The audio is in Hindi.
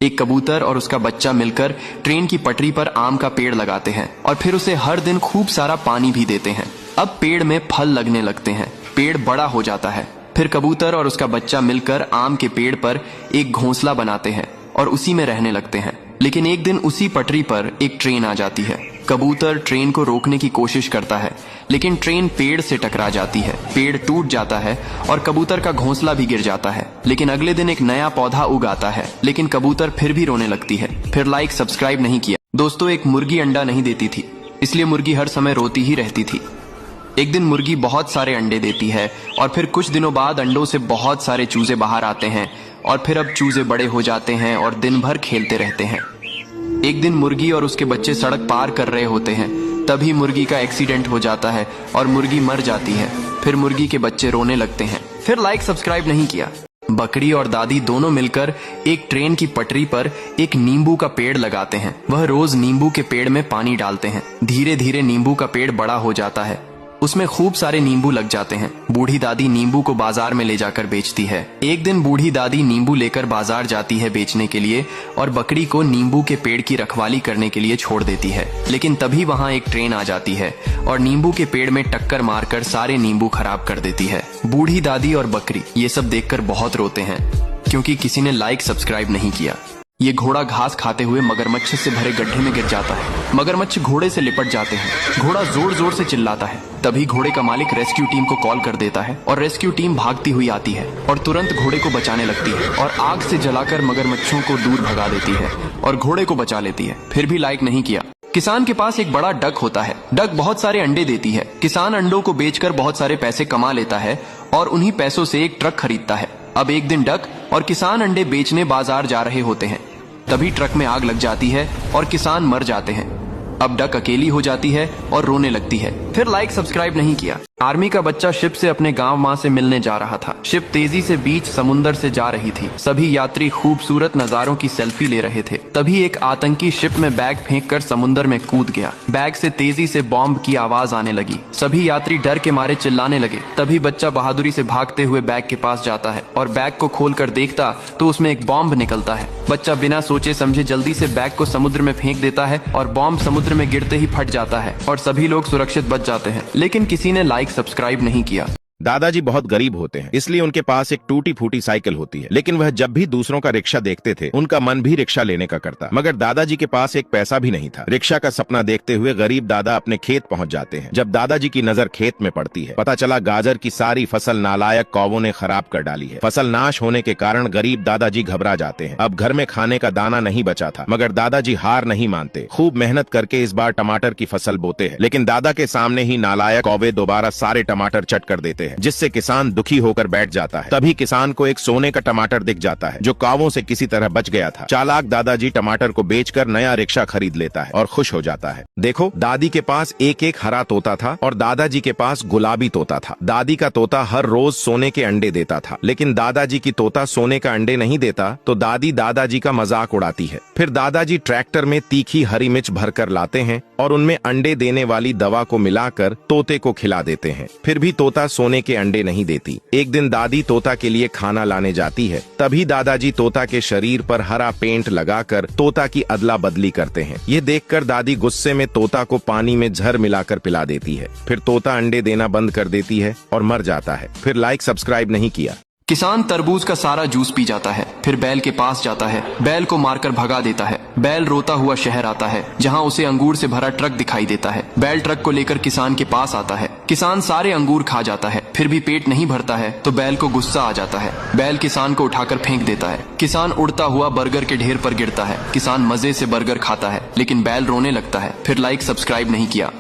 एक कबूतर और उसका बच्चा मिलकर ट्रेन की पटरी पर आम का पेड़ लगाते हैं और फिर उसे हर दिन खूब सारा पानी भी देते हैं। अब पेड़ में फल लगने लगते हैं, पेड़ बड़ा हो जाता है। फिर कबूतर और उसका बच्चा मिलकर आम के पेड़ पर एक घोंसला बनाते हैं और उसी में रहने लगते हैं। लेकिन एक दिन उसी पटरी पर एक ट्रेन आ जाती है। कबूतर ट्रेन को रोकने की कोशिश करता है, लेकिन ट्रेन पेड़ से टकरा जाती है, पेड़ टूट जाता है और कबूतर का घोंसला भी गिर जाता है। लेकिन अगले दिन एक नया पौधा उगाता है, लेकिन कबूतर फिर भी रोने लगती है। फिर लाइक सब्सक्राइब नहीं किया। दोस्तों, एक मुर्गी अंडा नहीं देती थी, इसलिए मुर्गी हर समय रोती ही रहती थी। एक दिन मुर्गी बहुत सारे अंडे देती है और फिर कुछ दिनों बाद अंडों से बहुत सारे चूजे बाहर आते हैं और फिर अब चूजे बड़े हो जाते हैं और दिन भर खेलते रहते हैं। एक दिन मुर्गी और उसके बच्चे सड़क पार कर रहे होते हैं, तभी मुर्गी का एक्सीडेंट हो जाता है और मुर्गी मर जाती है। फिर मुर्गी के बच्चे रोने लगते हैं। फिर लाइक सब्सक्राइब नहीं किया। बकरी और दादी दोनों मिलकर एक ट्रेन की पटरी पर एक नींबू का पेड़ लगाते हैं। वह रोज नींबू के पेड़ में पानी डालते हैं। धीरे धीरे नींबू का पेड़ बड़ा हो जाता है, उसमें खूब सारे नींबू लग जाते हैं। बूढ़ी दादी नींबू को बाजार में ले जाकर बेचती है। एक दिन बूढ़ी दादी नींबू लेकर बाजार जाती है बेचने के लिए और बकरी को नींबू के पेड़ की रखवाली करने के लिए छोड़ देती है। लेकिन तभी वहाँ एक ट्रेन आ जाती है और नींबू के पेड़ में टक्कर मारकर सारे नींबू खराब कर देती है। बूढ़ी दादी और बकरी ये सब देखकर बहुत रोते हैं, क्योंकि किसी ने लाइक सब्सक्राइब नहीं किया। ये घोड़ा घास खाते हुए मगरमच्छ से भरे गड्ढे में गिर जाता है। मगरमच्छ घोड़े से लिपट जाते हैं। घोड़ा जोर जोर से चिल्लाता है। तभी घोड़े का मालिक रेस्क्यू टीम को कॉल कर देता है और रेस्क्यू टीम भागती हुई आती है और तुरंत घोड़े को बचाने लगती है और आग से जलाकर मगरमच्छों को दूर भगा देती है और घोड़े को बचा लेती है। फिर भी लाइक नहीं किया। किसान के पास एक बड़ा डक होता है। डक बहुत सारे अंडे देती है। किसान अंडों को बेचकर बहुत सारे पैसे कमा लेता है और उन्हीं पैसों से एक ट्रक खरीदता है। अब एक दिन डक और किसान अंडे बेचने बाजार जा रहे होते हैं। तभी ट्रक में आग लग जाती है और किसान मर जाते हैं। अब डक अकेली हो जाती है और रोने लगती है। फिर लाइक सब्सक्राइब नहीं किया। आर्मी का बच्चा शिप से अपने गांव माँ से मिलने जा रहा था। शिप तेजी से बीच समुंदर से जा रही थी। सभी यात्री खूबसूरत नजारों की सेल्फी ले रहे थे। तभी एक आतंकी शिप में बैग फेंककर समुंदर में कूद गया। बैग से तेजी से बॉम्ब की आवाज आने लगी। सभी यात्री डर के मारे चिल्लाने लगे। तभी बच्चा बहादुरी से भागते हुए बैग के पास जाता है और बैग को खोलकर देखता तो उसमें एक बॉम्ब निकलता है। बच्चा बिना सोचे समझे जल्दी से बैग को समुद्र में फेंक देता है और बॉम्ब समुद्र में गिरते ही फट जाता है और सभी लोग सुरक्षित बच जाते हैं। लेकिन किसी ने लाइक सब्सक्राइब नहीं किया। दादाजी बहुत गरीब होते हैं, इसलिए उनके पास एक टूटी फूटी साइकिल होती है। लेकिन वह जब भी दूसरों का रिक्शा देखते थे, उनका मन भी रिक्शा लेने का करता। मगर दादाजी के पास एक पैसा भी नहीं था। रिक्शा का सपना देखते हुए गरीब दादा अपने खेत पहुंच जाते हैं। जब दादाजी की नजर खेत में पड़ती है, पता चला गाजर की सारी फसल नालायक कौवों ने खराब कर डाली है। फसल नाश होने के कारण गरीब दादाजी घबरा जाते हैं। अब घर में खाने का दाना नहीं बचा था, मगर दादाजी हार नहीं मानते। खूब मेहनत करके इस बार टमाटर की फसल बोते हैं। लेकिन दादा के सामने ही नालायक कौवे दोबारा सारे टमाटर चट कर देते हैं, जिससे किसान दुखी होकर बैठ जाता है। तभी किसान को एक सोने का टमाटर दिख जाता है, जो कावों से किसी तरह बच गया था। चालाक दादाजी टमाटर को बेचकर नया रिक्शा खरीद लेता है और खुश हो जाता है। देखो, दादी के पास एक एक हरा तोता था और दादाजी के पास गुलाबी तोता था। दादी का तोता हर रोज सोने के अंडे देता था, लेकिन दादाजी की तोता सोने का अंडे नहीं देता, तो दादी दादाजी का मजाक उड़ाती है। फिर दादाजी ट्रैक्टर में तीखी हरी मिर्च भरकर लाते हैं और उनमें अंडे देने वाली दवा को मिलाकर तोते को खिला देते हैं। फिर भी तोता सोने के अंडे नहीं देती। एक दिन दादी तोता के लिए खाना लाने जाती है। तभी दादाजी तोता के शरीर पर हरा पेंट लगाकर तोता की अदला बदली करते हैं। ये देखकर दादी गुस्से में तोता को पानी में जहर मिलाकर पिला देती है। फिर तोता अंडे देना बंद कर देती है और मर जाता है। फिर लाइक सब्सक्राइब नहीं किया। किसान तरबूज का सारा जूस पी जाता है। फिर बैल के पास जाता है, बैल को मारकर भगा देता है। बैल रोता हुआ शहर आता है, जहां उसे अंगूर से भरा ट्रक दिखाई देता है। बैल ट्रक को लेकर किसान के पास आता है। किसान सारे अंगूर खा जाता है, फिर भी पेट नहीं भरता है तो बैल को गुस्सा आ जाता है। बैल किसान को उठाकर फेंक देता है। किसान उड़ता हुआ बर्गर के ढेर पर गिरता है। किसान मजे से बर्गर खाता है, लेकिन बैल रोने लगता है। फिर लाइक सब्सक्राइब नहीं किया।